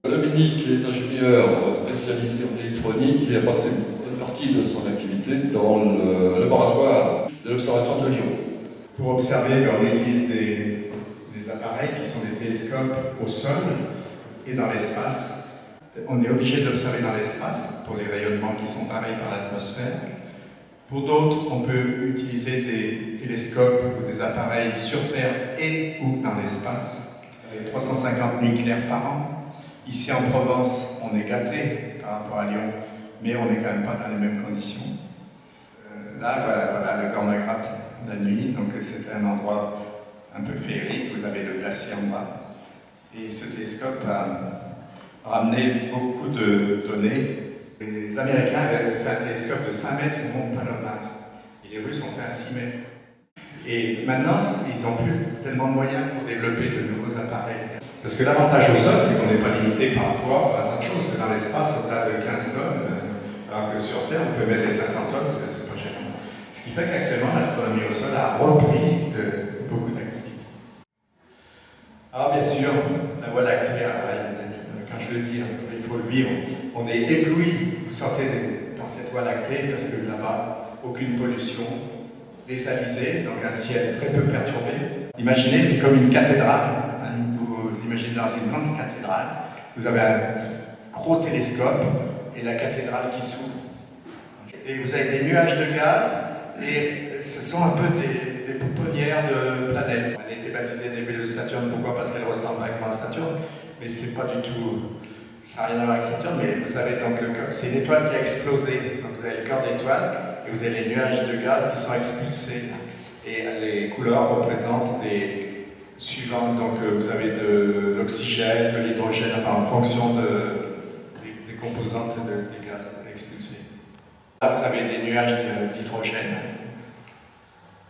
Dominique est ingénieur spécialisé en électronique et a passé une bonne partie de son activité dans le laboratoire de l'Observatoire de Lyon. Pour observer, on utilise des appareils qui sont des télescopes au sol et dans l'espace. On est obligé d'observer dans l'espace pour les rayonnements qui sont pareils par l'atmosphère. Pour d'autres, on peut utiliser des télescopes ou des appareils sur Terre et ou dans l'espace. Il y a 350 nucléaires par an. Ici en Provence, on est gâté par rapport à Lyon, mais on n'est quand même pas dans les mêmes conditions. Là, voilà le Grand Magrath la nuit, donc c'est un endroit un peu féerique, vous avez le glacier en bas. Et ce télescope a ramené beaucoup de données. Les Américains avaient fait un télescope de 5 mètres au Mont Palomar, et les Russes ont fait un 6 mètres. Et maintenant, ils n'ont plus tellement de moyens pour développer de nouveaux appareils. Parce que l'avantage au sol, c'est qu'on n'est pas limité par rapport à tant de choses, que dans l'espace, au-delà de 15 tonnes, alors que sur Terre, on peut mettre les 500 tonnes, c'est pas gênant. Ce qui fait qu'actuellement, l'astronomie au sol a repris beaucoup d'activités. Alors bien sûr, la Voie lactée, quand je le dis, il faut le vivre, on est ébloui, vous sortez dans cette Voie lactée, parce que là-bas, aucune pollution, des alizés, donc un ciel très peu perturbé. Imaginez, c'est comme une cathédrale. Vous imaginez dans une grande cathédrale, vous avez un gros télescope et la cathédrale qui s'ouvre. Et vous avez des nuages de gaz, et ce sont un peu des pouponnières de planètes. Elle a été baptisée Nébuleuse de Saturne, pourquoi? Parce qu'elle ressemble vaguement à Saturne, mais c'est pas du tout. Ça n'a rien à voir avec Saturne, mais vous avez donc le cœur. C'est une étoile qui a explosé. Donc vous avez le cœur d'étoile, et vous avez les nuages de gaz qui sont expulsés. Et les couleurs représentent des suivantes. Donc vous avez de l'oxygène, de l'hydrogène, en fonction des composantes des gaz expulsés. Là vous avez des nuages d'hydrogène,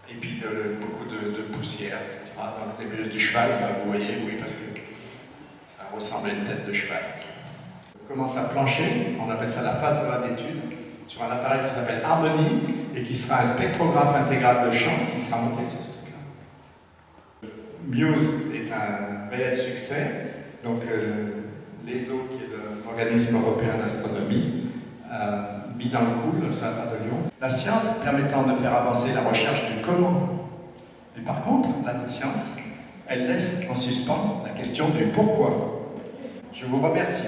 et puis beaucoup de poussière, etc. Dans les nébuleuse du cheval, vous voyez, oui, parce que ça ressemble à une tête de cheval. On commence à plancher, on appelle ça la phase 1 d'étude, sur un appareil qui s'appelle Harmony et qui sera un spectrographe intégral de champ qui sera monté sur ce truc-là. MUSE est un bel succès, donc l'ESO, qui est l'organisme européen d'astronomie, mis dans le coup, l'Observatoire de Lyon. La science permettant de faire avancer la recherche du comment. Et par contre, la science, elle laisse en suspens la question du pourquoi. Je vous remercie.